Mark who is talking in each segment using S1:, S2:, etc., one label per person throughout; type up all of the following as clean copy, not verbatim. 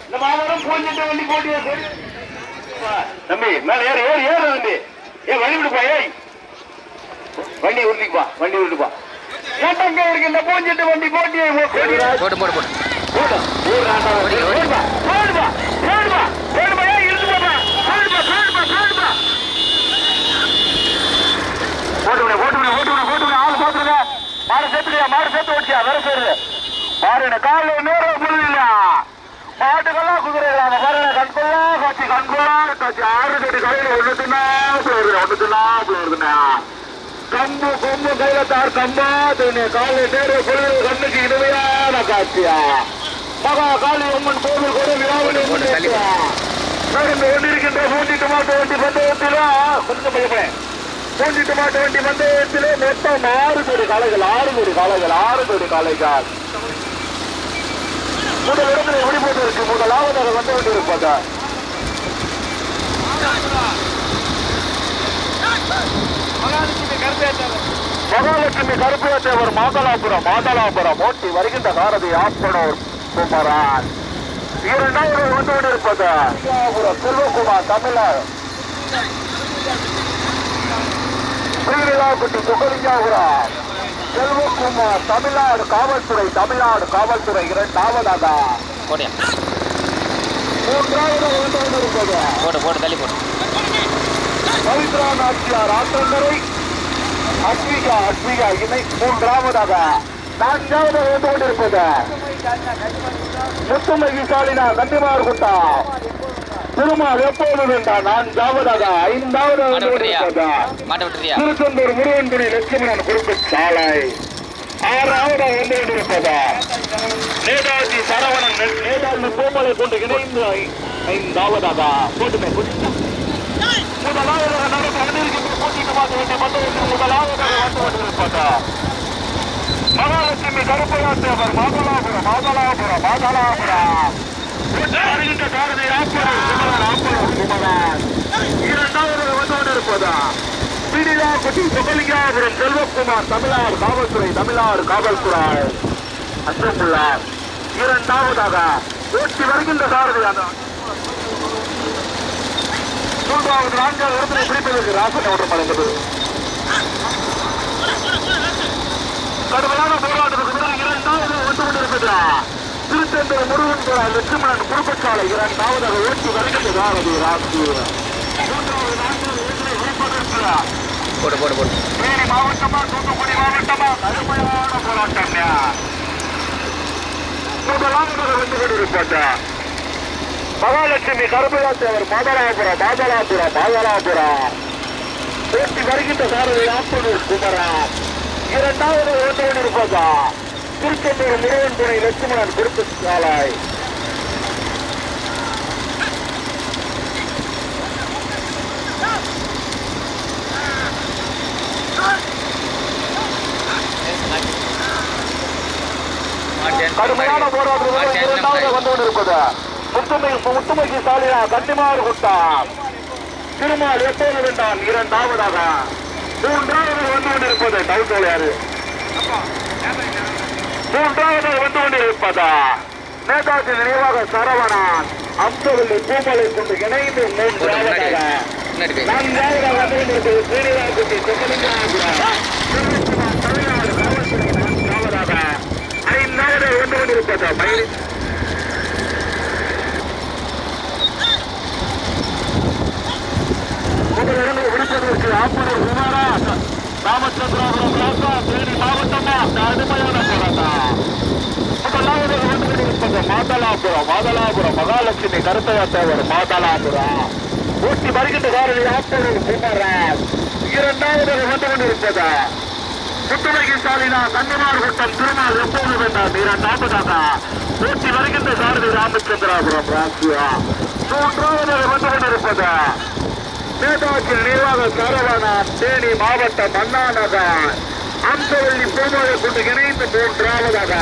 S1: இந்த மாவட்டம் போஞ்சிட்டு வண்டி போட்டியா தம்பி மேல ஏறு ஏறு ஏறு தம்பி ஏன் வண்டி விடுப்பா ஏய் வண்டியை உருட்டிப்பா வண்டி விட்டுப்பா ஏட்டங்க இருக்கு இந்த போஞ்சிட்டு வண்டி போட்டியை
S2: போட்டு போட்டு போட்டு
S1: போடுப்பா போடுப்பா போடுப்பா போடுப்பா ஏய் இழுத்து போப்பா போடுப்பா போடுப்பா போடுப்பா போட்டுவிட ஆள் போட்டுருங்க மாடு சேர்த்து ஓடிச்சியா வேற சேருது பாருங்க காலைல நேரம் புரியல மாட்டுக்கெல்லாம் குதிரை இல்லாம பாருங்க கண்கொள்ளா காட்சி 6 கட்டி கையில ஒண்ணு தின்னா வருதுண்ணா கம்பு கையில தார் கம்பா தின்னு காலைல நேரம் புரியல கண்ணுக்கு இனிமையான காட்சியா மகா காளி அம்மன் கோவில் கூட விழாவில் கொண்டிருக்கின்ற பூண்டிட்டு மாட்டு வண்டி பந்தயத்தில கொஞ்சம் பயப்பேன் பூண்டிட்டு மாட்டு வண்டி பந்தயத்திலே மொத்தம் 6 கோடி காளைகள் முதல் இடத்துல எப்படி போட்டு இருக்கு முதலாவதாக வந்து கொண்டிருப்பதா மகாலட்சுமி கருப்பையத்தேவர் மாதலாபுரம் ஓட்டி வருகின்ற சாரதி ஆப்பனூர் குமரன் இரண்டாவது வந்து கொண்டிருப்பது செல்வகுமார் தமிழர் ஸ்ரீவிழாக்குட்டி சுகலிங்காபுரம் செல்வகுமார் தமிழ்நாடு காவல்துறை இரண்டாவதாக மூன்றாவது வந்து கொண்டிருப்பது
S2: போட்டு தள்ளி போட்டு
S1: பவித்ரா நாச்சியார் ஆற்றங்கரை அஸ்விகா இணை மூன்றாவதாக நான்காவது வந்து கொண்டிருப்பது முத்துமகி ஸ்டாலினா கண்டிமார்குட்டா திருமால் எப்போது வேண்டாம் நான்காவதாக ஐந்தாவது வந்து கொண்டிருப்பது திருச்செந்தூர் முருகன்குடி லட்சுமணன் குறிப்பு சாலை ஆறாவதாக வந்து கொண்டிருப்பது நேதாஜி சரவணன் நேதாஜி கோமலை கொண்டு இணைந்து ஐந்தாவதாக போட்டுமே முதலாவதாக நடக்க வந்திருக்கின்ற போட்டிட்டு பார்க்க வேண்டிய மண்டலத்தில் முதலாவதாக வந்து கொண்டிருப்பது மகாலட்சுமி கருப்பையாத்தேவர் மாதலாபுரம் இரண்டாவது வந்து கொண்டிருப்பது பிடிலாக்குட்டி சுகலிங்காபுரம் செல்வகுமார் தமிழ்நாடு காவல்துறை அன்புள்ளார் இரண்டாவதாக ஓட்டி வருகின்ற சாரதியான மூன்றாவது 4வது இடத்திலே பிடிப்பதற்கு ராசனை ஓட்டமடைந்தது கடுமையான போராட்டத்துக்கு பிறகு இரண்டாவது வந்து கொண்டிருக்கிறது திருச்செந்தூர் முருகன் லட்சுமணன் குறுப்பச்சாலை இரண்டாவதாக ஓட்டி வருகின்ற சாரதி ராசி மூன்றாவது 4வது இடத்திலே பிடிப்பதற்கு தேனி மாவட்டமா தூத்துக்குடி மாவட்டமா கடுமையான போராட்டம் முதலாவதாக வந்து கொண்டிருப்பது மகாலட்சுமி கருப்பையாத்தேவர் மாதலாபுரம் ஓட்டி வருகின்ற சாரதி ஆப்பனூர் குமரன் இரண்டாவது வந்து கொண்டிருப்பது திருச்செந்தூர் முருகன் துணை லட்சுமணன் குறிப்பு சாலை கடுமையான போராட்டத்தில் இரண்டாவது வந்து கொண்டிருப்பது முத்துமகி ஸ்டாலினா கண்டிமார்குட்டா திருமால் எப்போது வேண்டாம் இரண்டாவதாக மூன்றாவது வந்து கொண்டிருப்பது டவுட்டோலையாரு மூன்றாவது வந்து கொண்டிருப்பதா நேதாஜி நினைவாக சரவணன் அம்சவல்லி பூமலை கொண்டு இணைந்து மூன்றாவதாக நான்காவதாக வந்து கொண்டிருப்பது ஸ்ரீனிவாசுட்டி சுகலிங்காபுரம் தமிழ்நாடு காவல்துறை நான்காவதாக ஐந்தாவது வந்து கொண்டிருப்பது மயிலி முதல் இடங்களை விடுப்பதற்கு ஆப்பனூர் குமாரா ராமச்சந்திராபுரம் ராசா தேனி மாவட்டமா கடுமையான போராட்டம் முதலாவது வந்து கொண்டிருப்பது மாதலாபுரம் மகாலட்சுமி கருப்பையாத்தேவர் மாதலாபுரம் ஓட்டி வருகின்ற சாரதி ஆப்பனூர் குமாரா இரண்டாவது வந்து கொண்டிருப்பது முத்துமகி ஸ்டாலினா கண்டிமார்குட்டம் திருமால் எப்போது வேண்டாம் இரண்டாவதாக ஓட்டி வருகின்ற சாரதி ராமச்சந்திராபுரம் ராசியா மூன்றாவது வந்து கொண்டிருப்பது நேதாஜி நினைவாக சரவணன் தேனி மாவட்டம் அண்ணா நகர் அம்சவல்லி பூமலை கொண்டு இணைந்து மூன்றாவதாக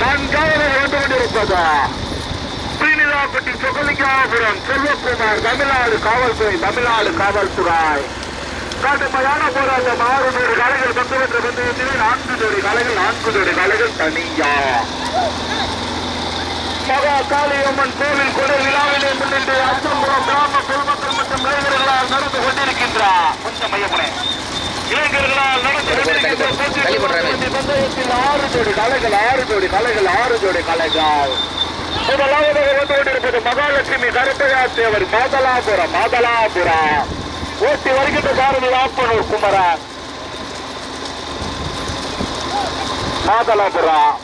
S1: நான்காவது வந்து கொண்டிருப்பது ஸ்ரீனிவாசுட்டி சுகலிங்காபுரம் செல்வகுமார் தமிழ்நாடு காவல்துறை கடுமையான போராட்டம் 6 ஜோடி காளைகள் பங்கு பெற்ற பந்தயத்திலே 4 ஜோடி காளைகள் தனியா மகா காளியம்மன் கோவில் கொடை விழாவிலே முன்னிட்டு அச்சம்புரம் கிராம பொதுமக்கள் மற்றும் இளைஞர்களால் நடந்து கொண்டிருக்கின்றார். கொஞ்சம் மையப்பனே இளைஞர்களால் நடந்து கொண்டிருக்கின்ற பந்தயத்தில் 6 ஜோடி காளைகள் முதலாவதாக வந்து கொண்டிருப்பது மகாலட்சுமி கருப்பையா தேவர் மாதலாபுரம் ஓட்டி வருகின்ற சாரதி ஆப்பனூர் குமரன் மாதலாபுரம்.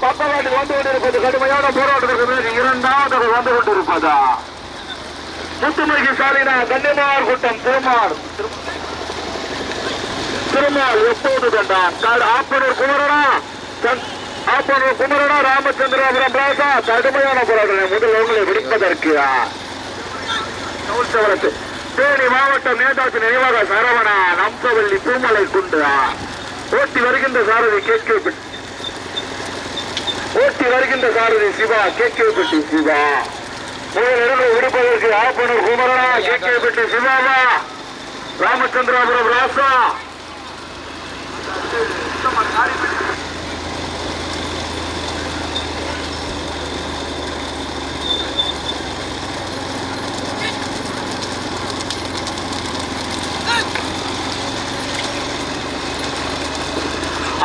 S1: பக்கவாட்டில் வந்து கொண்டிருப்பது கடுமையான போராட்டத்திற்கு இரண்டாவதாக வந்து கொண்டிருப்பதா முத்துமகி சாலினா கன்னிமார் கூட்டம் திருமால் எப்போது கண்டான் ஆப்பனூர் குமரனா ராமச்சந்திராபுரம் ராசா கடுமையான போராட்டம் முதல் உங்களை பிடிப்பதற்கு தேனி மாவட்டம் நேதாஜி நினைவாக சரவணா நம்சவல்லி பூமலை குண்டா ஓட்டி வருகின்ற சாரதி சிவா கேட்கப்பட்டு சிவா முதலிருந்து விடுப்பதற்கு ஆப்பனூர் குமரனா கேட்கப்பட்டு சிவாவா ராமச்சந்திராபுரம் ராசா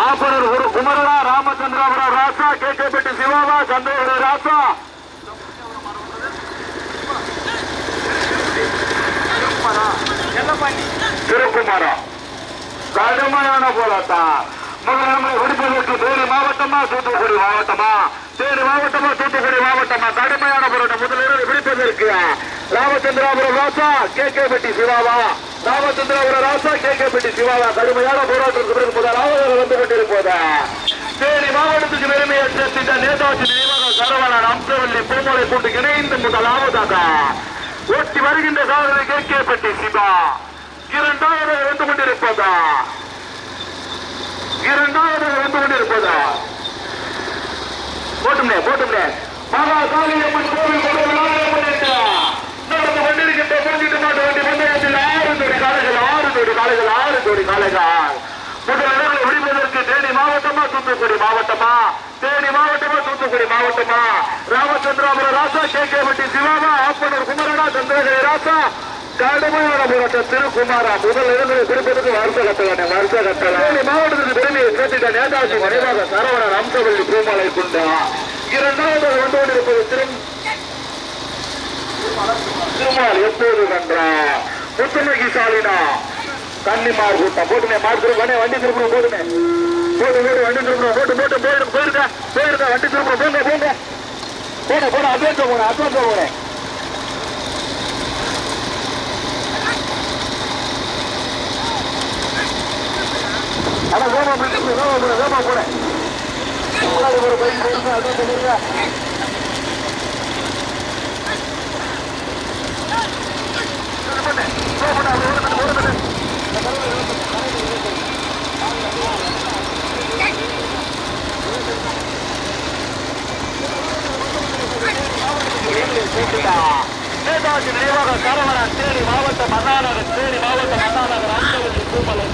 S1: ஆப்பனூர் குமரனா ராமச்சந்திராபுரம் ராசா கேட்கப்பட்டு சிவாவா சந்தோஷ ராசா திருக்குமாரா கடுமையான போராட்டம் முதலாமை விடுப்பதற்கு தேனி மாவட்டமா தூத்துக்குடி மாவட்டமா கடுமையான போராட்டம் முதலில் விடுப்பதற்கு ராமச்சந்திராபுரம் ராசா கேட்கப்பட்டி சிவாவா கடுமையான போராட்டத்திற்கு முதலாவது வந்து கொண்டிருப்பதா தேனி மாவட்டத்துக்கு பெருமையை சேர்த்த நேதாஜி நினைவாக சரவணன் அம்சவல்லி பூமலை கூட்டு இணைந்து முதலாவதாக ஓட்டி வருகின்ற சாதனை கேட்கப்பட்டி சிவா இரண்டாவது வந்து கொண்டிருப்பதா போட்டுமே மகா காளியம்மன் கோவில் நடந்து கொண்டிருக்கின்ற போட்டிட்டு மாட்டு வண்டி பந்தயத்தில் 6 ஜோடி காளைகள் முதலிடங்களை விடுவதற்கு தேனி மாவட்டமா தூத்துக்குடி மாவட்டமா ராமச்சந்திராபுரம் ராசா கேட்கப்பட்டி சிவாவா ஆப்பனூர் குமரனா சந்திரகிரி ராசா கடுமையான போராட்டம் திருக்குமாரா முதல் இடங்களை பிடிப்பதற்கு வருஷ கட்டளை மாவட்டத்துக்கு பெருமையை சேர்த்திட்ட நேதாஜி நினைவாக சரவணன் அம்சவல்லி பூமலை குண்டா இரண்டாவது வந்து கொண்டிருப்பது திருமால் எப்போது கன்றா முத்துமகி சாலினா கன்னிமார் கூட்டம் போட்டுமே வண்டி திருப்பணும் போட்டுமே வண்டி திருப்பணும் போயிருக்கா வண்டி திருப்பணும் போங்க அட்வான்ஸ் போனேன் ஆனா வேமா போனேன் ஒரு பைக் போயிருக்கேன் அட்வான்ஸ் போயிருக்கேன் நேதாஜி நினைவாக சரவணன் தேனி மாவட்டம் அண்ணாநகர் அம்சவல்லி பூமலை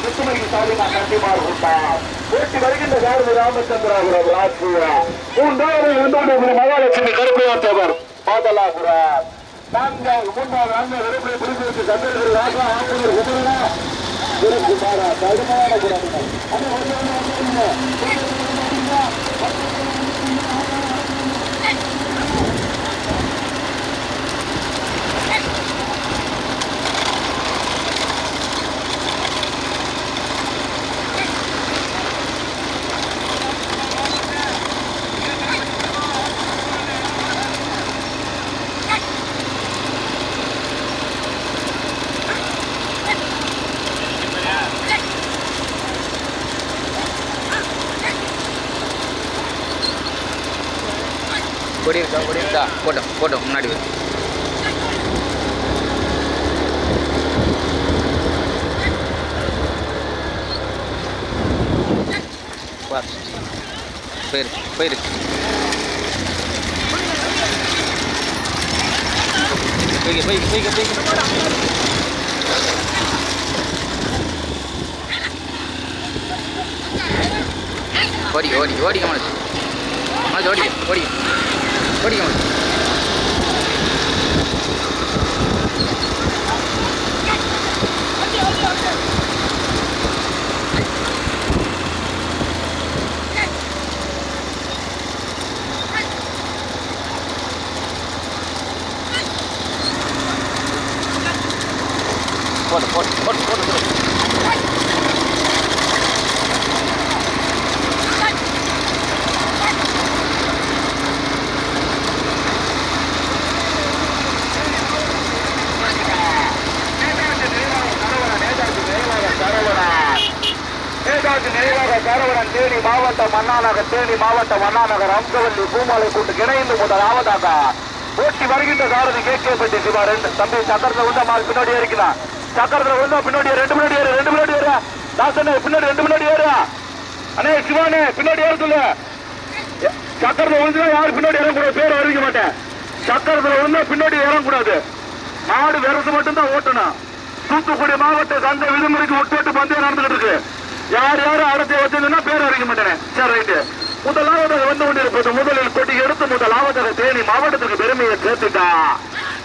S1: முத்துமகி சாலினா கண்டிமார் கூட்டம் ஓட்டி வருகின்ற சாரதி ராமச்சந்திராபுரம் ராஜ்புரா மூன்றாவது மகாலட்சுமி கருப்பையாத்தவர் மாதலாபுரம் மூன்றாவது அண்ணன் விருப்பை பிடித்திருக்கு சந்திரகிரி ராசா ஆப்பனூர் குமரனா திருக்குமாரா கடுமையான குணங்கள்
S2: கொடி இருக்கா போட்டோம் முன்னாடி போயிருக்கு ஓடி கமலு ஓடி கமலு போட்டு
S1: நிறைவாக சரவணன் தேனி மாவட்டம் அண்ணாநகர் அம்சவல்லி பூமாலை கூட்டு இணைந்து முதலாவதாக ஓட்டி வருகின்ற சாரதி கேட்கப்பட்டு சிவா தம்பி சக்கரத்துல உண்டா மாறு பின்னாடி இருக்கிறான். சக்கரத்துல உண்டா பின்னாடி 2 முன்னாடி ஏறு தாசனே பின்னாடி 2 முன்னாடி ஏறு அண்ணே சிவானே பின்னாடி ஏற சொல்லு. சக்கரத்துல விழுந்தா யாரும் பின்னாடி ஏறக்கூடாது, பேர் அறிவிக்க மாட்டேன். சக்கரத்துல விழுந்தா பின்னாடி ஏறக்கூடாது, மாடு வெரசு மட்டும்தான் ஓட்டணும். தூத்துக்குடி மாவட்ட சந்தை விடுமுறைக்கு உட்பட்டு பந்தயம் நடந்துகிட்டு இருக்கு. யார் அடுத்த வச்சிருந்தா பேர் அறிவிக்க மாட்டேன். சரி ரைட்டு. முதலாவதாக வந்து கொண்டிருப்பது முதலில் கொட்டி எடுத்து முதலாவதாக தேனி மாவட்டத்துக்கு பெருமையை சேர்த்துட்டா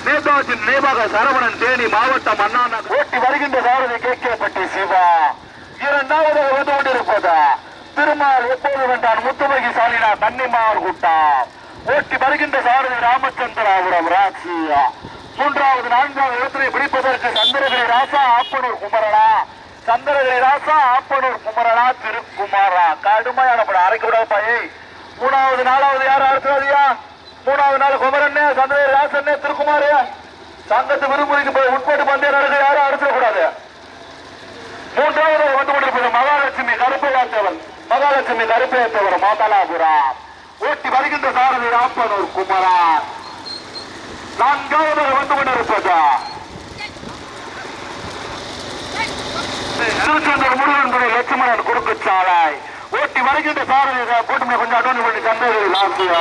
S1: நேதாஜி நினைவாக சரவணன் தேனி மாவட்டம் அண்ணாநகர் ஓட்டி வருகின்ற சாரதி கேட்கப்பட்டு சிவா. இரண்டாவதாக வந்து கொண்டிருப்பதா திருமால் எப்போது வென்றான் முத்துமகி சாலினா கன்னிமார் கூட்டம் ஓட்டி வருகின்ற சாரதி ராமச்சந்திராபுரம் ராட்சியா. மூன்றாவது 4வது இடத்தினை பிடிப்பதற்கு சந்திரகிரி ராசா ஆப்பனூர் குமரனா திருக்குமாரா கடுமையான படம் அரைக்கூடாது பாயை. 3வது 4வது யாரும் அடுத்ததியா 3வது நாள் குமரன் சந்திரகிரி ராசன் திருக்குமாரு சங்கத்து விரும்புக்கு போய் உட்பட்டு பந்தயம் நடக்க யாரும் அடுத்தக்கூடாது. 3வது வந்து கொண்டிருப்பது மகாலட்சுமி கருப்பையத்தவர் மாதலாபுரம் ஓட்டி வருகின்ற சாரதி ஆப்பனூர் குமரா. 4வது வந்து கொண்டிருப்பதா திருச்செந்தூர் முருகன் துணை லட்சுமணன் குறுக்கு சாலை ஓட்டி வருகின்ற சாரதி கூட்டணி கொஞ்சம் அட்வான்ஸ் பண்ணி சந்தேகத்தில் ஆசியா.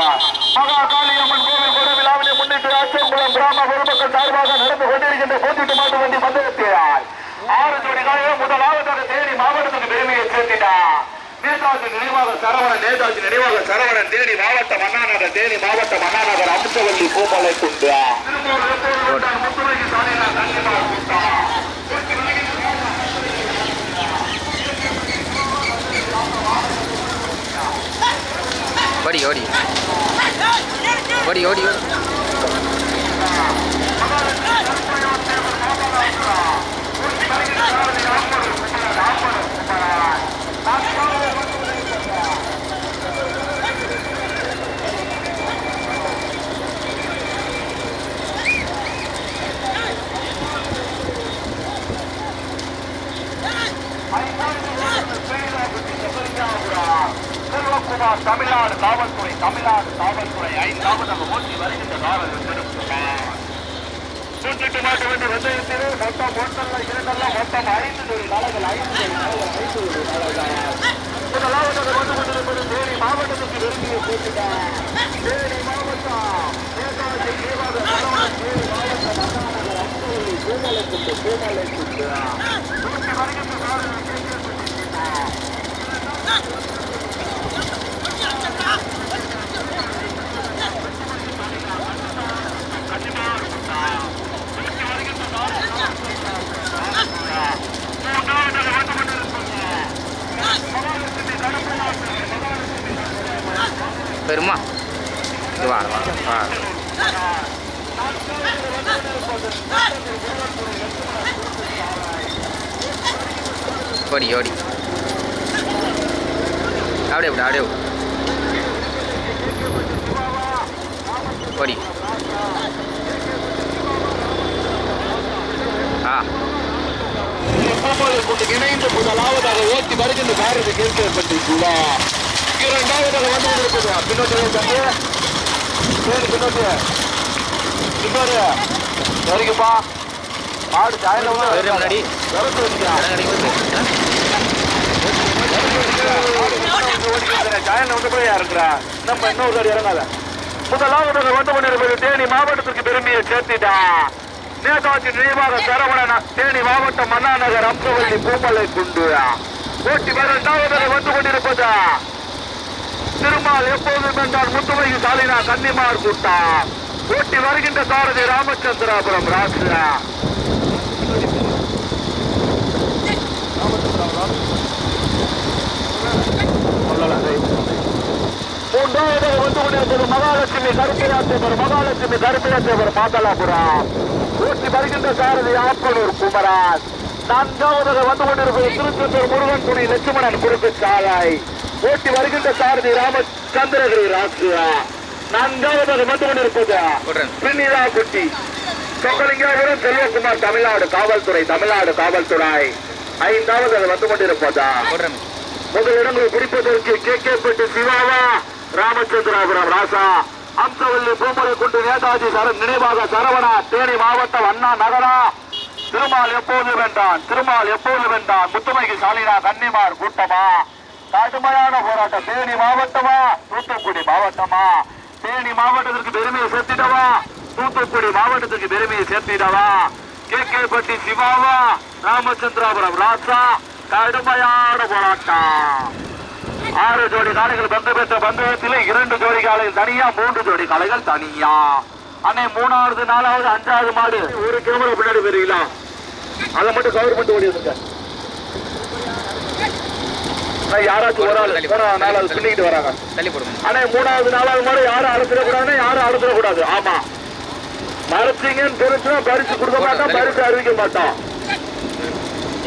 S1: மகா காளியம்மன் கோவில் கூட விழாவினை முன்னிட்டு அச்சங்குளம் கிராம பொதுமக்கள் சார்பாக நடந்து கொண்டிருக்கின்ற போட்டிட்டு மாட்டு வண்டி பந்தயத்தினால் 6 ஜோடி காலையில் முதலாவதாக தேனி மாவட்டத்துக்கு பெருமையை சேர்த்தினார். நேதாஜி நினைவாக சரவணன் தேனி மாவட்டம் அண்ணாநகர் அம்சவல்லி பூமலை குண்டு முத்துமகி சாலினா கன்னிமார் கூட்டம்
S2: ஓடி
S1: தமிழ்நாடு காவல்துறை 5வது ஓட்டி வருகின்ற சுற்றிட்டு மாட்ட வேண்டிய வெந்தயத்தில் மொத்தம் 5 முதலாவதாக வந்து கொண்டிருப்பது தேனி மாவட்டத்துக்கு விரும்பிய போட்டிதான். தேனி மாவட்டம் நேதாஜி நினைவாக சரவணன் தேனி மாவட்டம் அண்ணாநகர் அம்சவல்லி பூமலை குண்டு ஓட்டி வருகின்ற
S2: பெருமா வா ஓடி அப்படியே ஓடி
S1: இணைந்து முதலாவதாக ஓட்டி வருகின்ற சாரதி கேட்கப்பட்டு சிவா. 2வது வந்து கொண்டிருப்பது பின்னோட்டு சரிங்கப்பா மாடு சாயல
S2: முன்னாடி
S1: சாயல வந்து போய் இருக்கிறா நம்ம இன்னொரு இறங்காத. முதலாவதாக வந்து கொண்டிருப்பது தேனி மாவட்டத்திற்கு பெருமையை சேர்த்திட்டா நேதாஜி நினைவாக சரவணன் தேனி மாவட்டம் அண்ணா நகர் அம்சவள்ளி பூமலை குண்டு போட்டி இரண்டாவதாக வந்து கொண்டிருப்பதா திருமால் எப்போதும் என்றால் முத்துமைக்கு சாலினா கன்னிமார் கூட்டா போட்டி வருகின்ற சாரதி ராமச்சந்திராபுரம் ராசு மூன்றாவதாக வந்து கொண்டிருப்பது மகாலட்சுமி கருப்பிராத்தேவர் மாதலாபுரம் போட்டி வருகின்ற சாரதி ஆப்பனூர் குமரான் நான்காவதாக வந்து கொண்டிருப்பது திருச்செந்தூர் முருகன் துணை லட்சுமணன் குறுக்கு சாலை போட்டி வருகின்ற சாரதி ராமச்சந்திரகிரி ராசு நான்காவதாக வந்து கொண்டிருப்பது பின்னிலா குட்டி சொக்கலிங்காபுரம் செல்வகுமார் தமிழ்நாடு காவல்துறை ஐந்தாவது வந்து கொண்டிருப்பதா முதல் இடங்களை பிடிப்பதற்கு கேட்கப்பட்டு சிவாவா ராமச்சந்திராபுரம் ராசா அம்சவல்லி பூமலை குண்டு நேதாஜி நினைவாக சரவணா தேனி மாவட்டம் அண்ணா நகரா திருமால் எப்போது வென்றான் முத்துமைக்கு சாலினா கன்னிமார் கூட்டமா கடுமையான போராட்டம் தேனி மாவட்டமா தூத்துக்குடி மாவட்டமா தேனி மாவட்டத்திற்கு பெருமையை சேர்த்திடவா தூத்துக்குடி மாவட்டத்திற்கு பெருமையை சேர்த்திடவா கேட்கப்பட்டி சிவாவா ராமச்சந்திராபுரம் ராசா கடுமையான போராட்டம் 6 ஜோடி காளைகள் பங்கு பெற்ற பந்தயத்தில் 2 ஜோடி காளைகள் தனியா 3 ஜோடி காளைகள் தனியா அண்ணே 3வது 4வது 5வது மாடு ஒரு கிலோமீட்டர் பின்னாடி போயிருக்கீங்களா அதை மட்டும் கவர்மெண்ட் ஓடிடுங்க யாராச்சும் ஒரு ஆள் 4வது பின்னிக்கிட்டு வராங்க அண்ணே 3வது 4வது மாடு யாரும் அழுத்திடக்கூடாது ஆமா மறைச்சிங்கன்னு தெரிஞ்சுனா பரிசு கொடுக்க மாட்டோம் பரிசு அறிவிக்க மாட்டோம்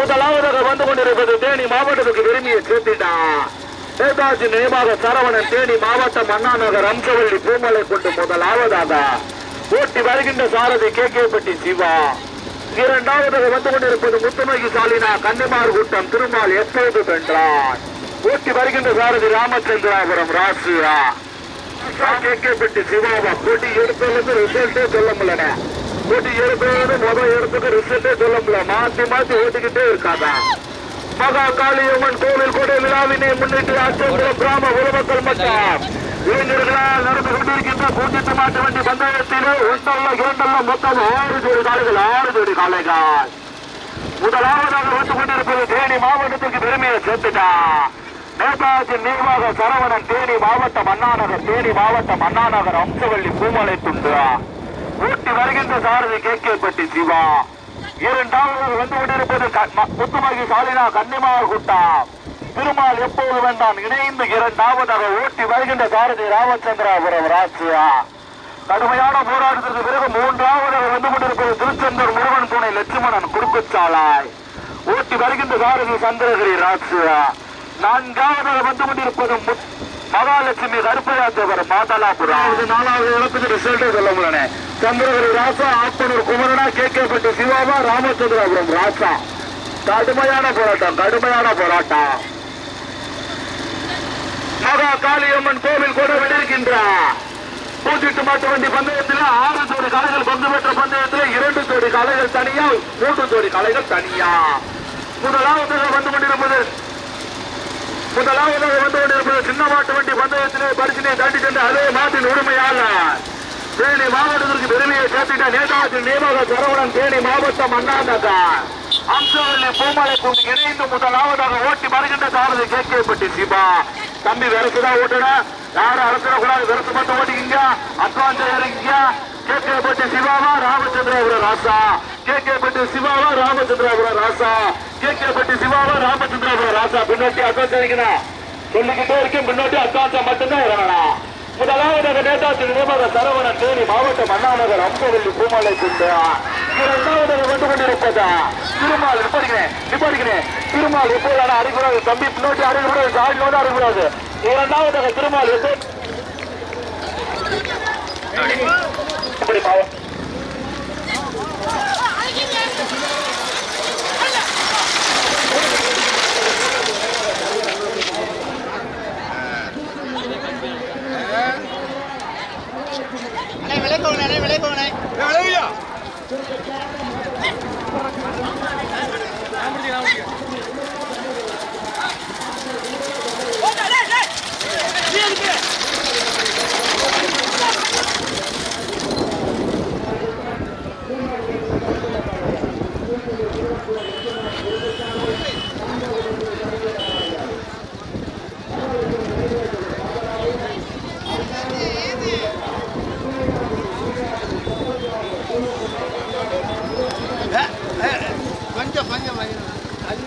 S1: முதலாவதாக வந்து கொண்டிருப்பது தேனி மாவட்டத்துக்கு பெருமையை சேர்த்திட்டான் நேதாஜி நினைவாக சரவணன் தேனி மாவட்டம் அண்ணா நகர் அம்சவள்ளி பூமலை கொண்டு முதலாவதாக போட்டி வருகின்ற சாரதி கேட்கப்பட்டி சிவா இரண்டாவதாக வந்து கொண்டிருப்பது முத்துமைக்கு சாலினா கன்னிமார் கூட்டம் திருமால் எப்போது வென்றான் போட்டி வருகின்ற சாரதி ராமச்சந்திராபுரம் ராசுரா கேட்கப்பட்டி சிவாவா போட்டி எடுப்பது ரிசல்ட்டே சொல்ல முடியல போட்டி எடுப்பது முதல் இடத்துக்கு ரிசல்ட்டே சொல்ல முடியல மாத்தி ஓட்டிக்கிட்டே இருக்காதா மகா காளியம்மன் கோவில் கொடை விழாவினை முன்னிட்டு அச்சோபுரம் கிராம பொதுமக்கள் மற்றும் இளைஞர்களால் நடந்து கொண்டிருக்கின்ற கூட்டிட்டு மாட்டு வண்டி பந்தயத்தில் இரண்டல்ல மொத்தம் 6 ஜோடி காளைகள் முதலாவதாக வந்து கொண்டிருப்பது தேனி மாவட்டத்திற்கு பெருமையை சேர்த்துட்டா நேதாஜி நிர்வாக சரவணன் தேனி மாவட்டம் அண்ணா நகர் அம்சவள்ளி பூமலை துண்டு ஊட்டி வருகின்ற சாரதி கேட்கப்பட்டி சிவா இரண்டாவது வந்து கொண்டிருப்பது முத்துமகி சாலினா கன்னிமார் கூட்டா திருமால் எப்போது வேண்டாம் இணைந்து இரண்டாவதாக ஊட்டி வருகின்ற சாரதி ராமச்சந்திராபுரம் ராசியா கடுமையான போராட்டத்திற்கு பிறகு மூன்றாவதாக வந்து கொண்டிருப்பது திருச்செந்தூர் முருகன் துணை லட்சுமணன் குறுக்குச்சாலாய் ஊட்டி வருகின்ற சாரதி சந்திரகிரி ராசியா நான்காவதாக வந்து கொண்டிருப்பது மகாலட்சுமி கருப்பையாத்தேவர் மாதலாபுரம் 4வது இடத்துக்கு ரிசல்ட்டே சொல்ல முடியல சந்திரகிரி ராசா ஆப்பனூர் குமரனா கேட்கப்பட்ட சிவாவா ராமச்சந்திராபுரம் ராசா கடுமையான போராட்டம் மகா காளியம்மன் கோவில் கூட விளைவிக்கின்றார் பூஜிட்டு மாட்டு வண்டி பந்தயத்தில் 6 ஜோடி காளைகள் பங்கு பெற்ற பந்தயத்தில் 2 ஜோடி காளைகள் தனியா 3 ஜோடி காளைகள் தனியா முதலாவதாக வந்து கொண்டிருப்பது சின்ன மாட்டு வண்டி பந்தயத்திலே பரிசினை தாண்டி சென்ற அதே மாட்டின் உரிமையாளர் தேனி மாவட்டத்திற்கு பெருமையை சேர்த்திட்ட நேதாஜி நியமக சரவணன் தேனி மாவட்டம் அண்ணா நகர் அம்சவள்ளி பூமலை கொண்டு இணைந்து முதலாவதாக ஓட்டி வருகின்ற சாரதி கேட்கப்பட்டி சிவா தம்பி வெரசுதான் ஓட்டுனா யாரும் அலசிடக்கூடாது வெரசு மட்டும் ஓட்டிக்கிங்க அட்வான்ஸ் இறங்கிங்க கேட்கப்பட்டி சிவாவா ராமச்சந்திராபுரம் ராசா கேட்கப்பட்டி சிவாவா ராமச்சந்திராபுரம் ராசா பின்னோட்டி அட்வான்ஸ் இறங்கினா சொல்லிக்கிட்டே இருக்கேன் பின்னோட்டி அட்வான்ஸா மட்டும்தான் இறங்கலாம் முதலாவதாக நேதாஜி நிர்வாக சரவணன் தேனி மாவட்டம் அண்ணா நகர் அம்சவள்ளி பூமலை கொண்டு இரண்டாவதாக வந்து கொண்டிருப்பதா திருமால் நிப்பாடிக்கிறேன் திருமால் எப்போது அடைக்கூடாது தம்பி பின்னோட்டி அடைக்கூடாது சாடினோடு அடைக்கூடாது இரண்டாவதாக திருமால் எப்படி மாவட்டம்
S3: அது